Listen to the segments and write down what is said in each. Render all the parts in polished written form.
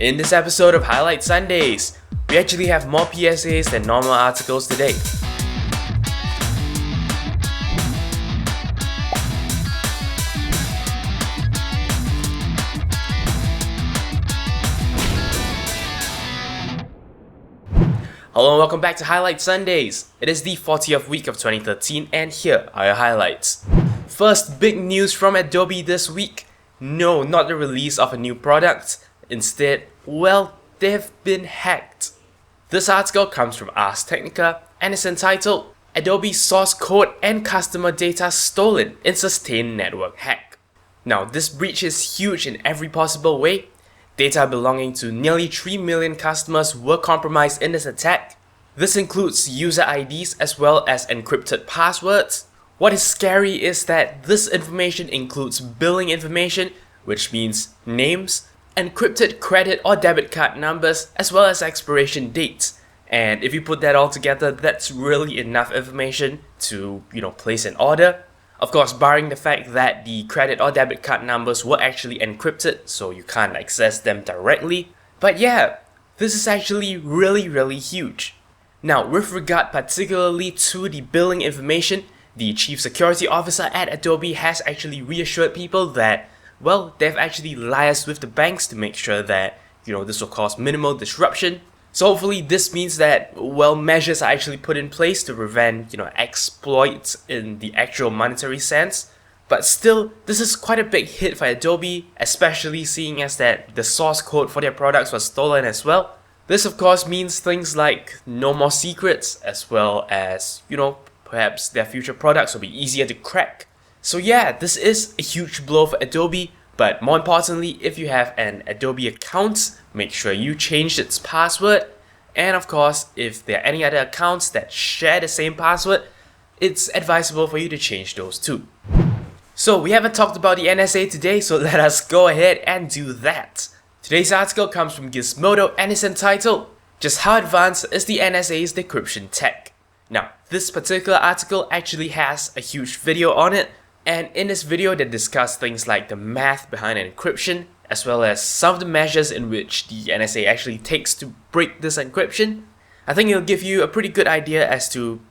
In this episode of Highlight Sundays, we actually have more PSAs than normal articles today. Hello and welcome back to Highlight Sundays. It is the 40th week of 2013 and here are your highlights. First, big news from Adobe this week. No, not the release of a new product. Instead, well, they've been hacked. This article comes from Ars Technica and is entitled Adobe Source Code and Customer Data Stolen in Sustained Network Hack. Now, this breach is huge in every possible way. Data belonging to nearly 3 million customers were compromised in this attack. This includes user IDs as well as encrypted passwords. What is scary is that this information includes billing information, which means names, encrypted credit or debit card numbers, as well as expiration dates. And if you put that all together, that's really enough information to, place an order. Of course, barring the fact that the credit or debit card numbers were actually encrypted, so you can't access them directly. But yeah, this is actually really huge. Now, with regard particularly to the billing information, the Chief Security Officer at Adobe has actually reassured people that, well, they've actually liaised with the banks to make sure that, this will cause minimal disruption. So hopefully this means that, measures are actually put in place to prevent, exploits in the actual monetary sense. But still, this is quite a big hit for Adobe, especially seeing as that the source code for their products was stolen as well. This of course means things like no more secrets, as well as, perhaps their future products will be easier to crack. So yeah, this is a huge blow for Adobe, but more importantly, if you have an Adobe account, make sure you change its password. And of course, if there are any other accounts that share the same password, it's advisable for you to change those too. So we haven't talked about the NSA today, so let us go ahead and do that. Today's article comes from Gizmodo and is entitled, Just How Advanced is the NSA's Decryption Tech? Now, this particular article actually has a huge video on it, and in this video they discuss things like the math behind encryption, as well as some of the measures in which the NSA actually takes to break this encryption. I think it'll give you a pretty good idea as to,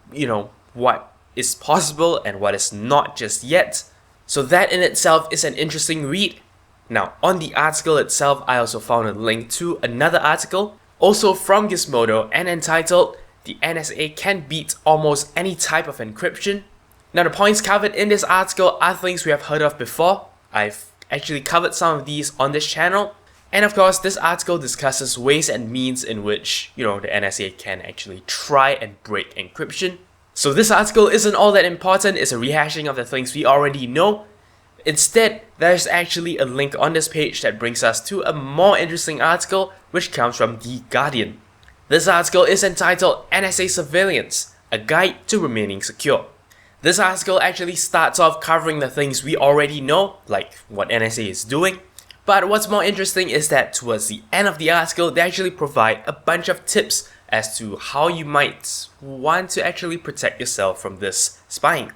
what is possible and what is not just yet. So that in itself is an interesting read. Now, on the article itself, I also found a link to another article, also from Gizmodo and entitled, The NSA Can Beat Almost Any Type of Encryption. Now, the points covered in this article are things we have heard of before. I've actually covered some of these on this channel. And of course, this article discusses ways and means in which, the NSA can actually try and break encryption. So this article isn't all that important, it's a rehashing of the things we already know. Instead, there's actually a link on this page that brings us to a more interesting article, which comes from The Guardian. This article is entitled NSA Surveillance, A Guide to Remaining Secure. This article actually starts off covering the things we already know, like what NSA is doing. But what's more interesting is that towards the end of the article, they actually provide a bunch of tips as to how you might want to actually protect yourself from this spying.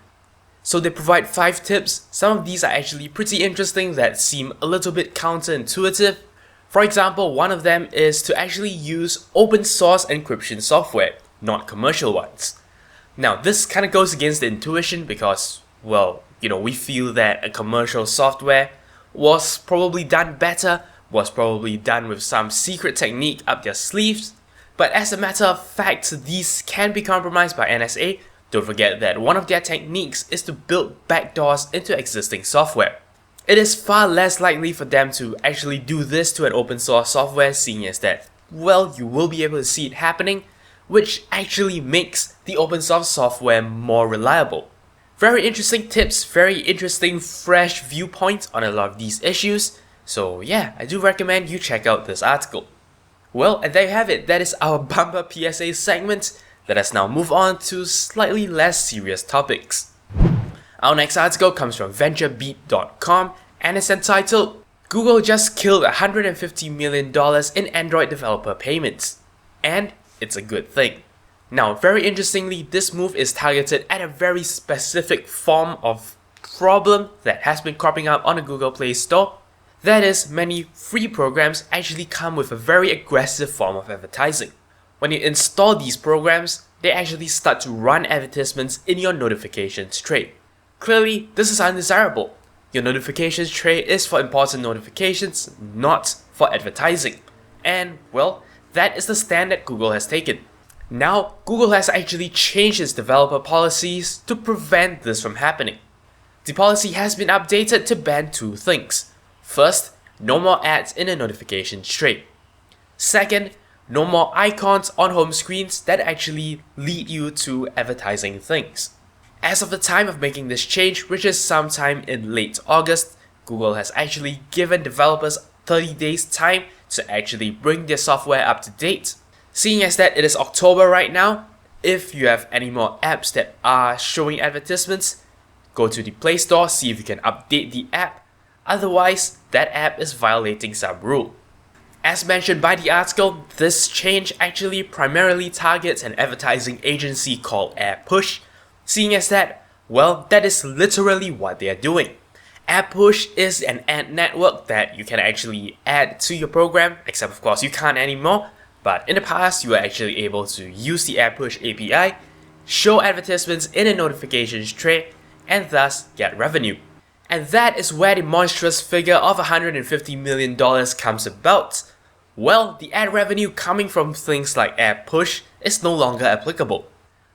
So they provide 5 tips. Some of these are actually pretty interesting that seem a little bit counterintuitive. For example, one of them is to actually use open source encryption software, not commercial ones. Now, this kind of goes against the intuition because, we feel that a commercial software was probably done better, was probably done with some secret technique up their sleeves. But as a matter of fact, these can be compromised by NSA. Don't forget that one of their techniques is to build backdoors into existing software. It is far less likely for them to actually do this to an open source software, seeing as that, you will be able to see it happening, which actually makes the open source software more reliable. Very interesting tips, very interesting fresh viewpoint on a lot of these issues. So yeah, I do recommend you check out this article. Well, and there you have it, that is our bumper PSA segment. Let us now move on to slightly less serious topics. Our next article comes from VentureBeat.com and is entitled, Google just killed $150 million in Android developer payments. And it's a good thing. Now, very interestingly, this move is targeted at a very specific form of problem that has been cropping up on the Google Play Store. That is, many free programs actually come with a very aggressive form of advertising. When you install these programs, they actually start to run advertisements in your notifications tray. Clearly, this is undesirable. Your notifications tray is for important notifications, not for advertising. And, well, that is the stand that Google has taken. Now, Google has actually changed its developer policies to prevent this from happening. The policy has been updated to ban two things. First, no more ads in the notifications tray. Second, no more icons on home screens that actually lead you to advertising things. As of the time of making this change, which is sometime in late August, Google has actually given developers 30 days time to actually bring their software up to date. Seeing as that it is October right now, if you have any more apps that are showing advertisements, go to the Play Store, see if you can update the app. Otherwise, that app is violating some rule. As mentioned by the article, this change actually primarily targets an advertising agency called AirPush. Seeing as that, well, that is literally what they are doing. AirPush is an ad network that you can actually add to your program, except of course you can't anymore. But in the past, you were actually able to use the AirPush API, show advertisements in a notifications tray, and thus get revenue. And that is where the monstrous figure of $150 million comes about. Well, the ad revenue coming from things like AirPush is no longer applicable.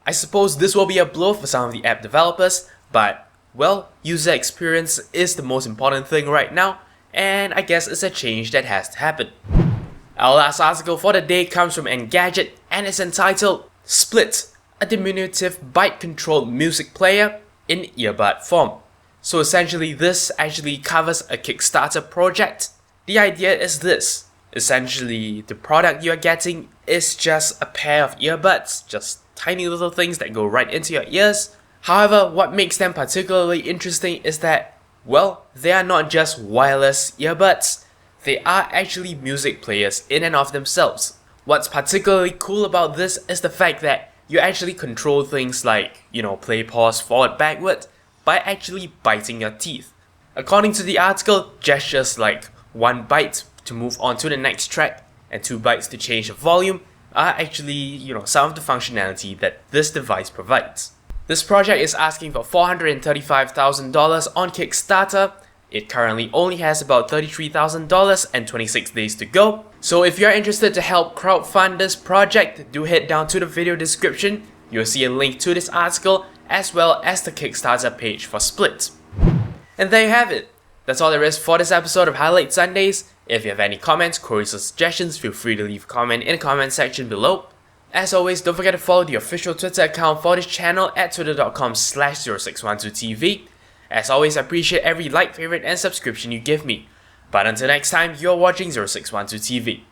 I suppose this will be a blow for some of the app developers, but, well, user experience is the most important thing right now, and I guess it's a change that has to happen. Our last article for the day comes from Engadget and is entitled Split, a diminutive byte-controlled music player in earbud form. So essentially this actually covers a Kickstarter project. The idea is this. Essentially, the product you're getting is just a pair of earbuds, just tiny little things that go right into your ears. However, what makes them particularly interesting is that, well, they are not just wireless earbuds, they are actually music players in and of themselves. What's particularly cool about this is the fact that you actually control things like, play, pause, forward, backward, by actually biting your teeth. According to the article, gestures like one bite to move on to the next track and 2 bites to change the volume are actually, some of the functionality that this device provides. This project is asking for $435,000 on Kickstarter. It currently only has about $33,000 and 26 days to go. So if you're interested to help crowdfund this project, do head down to the video description. You'll see a link to this article as well as the Kickstarter page for Split. And there you have it. That's all there is for this episode of Highlight Sundays. If you have any comments, queries, or suggestions, feel free to leave a comment in the comment section below. As always, don't forget to follow the official Twitter account for this channel at twitter.com/0612TV. As always, I appreciate every like, favorite, and subscription you give me. But until next time, you're watching 0612TV.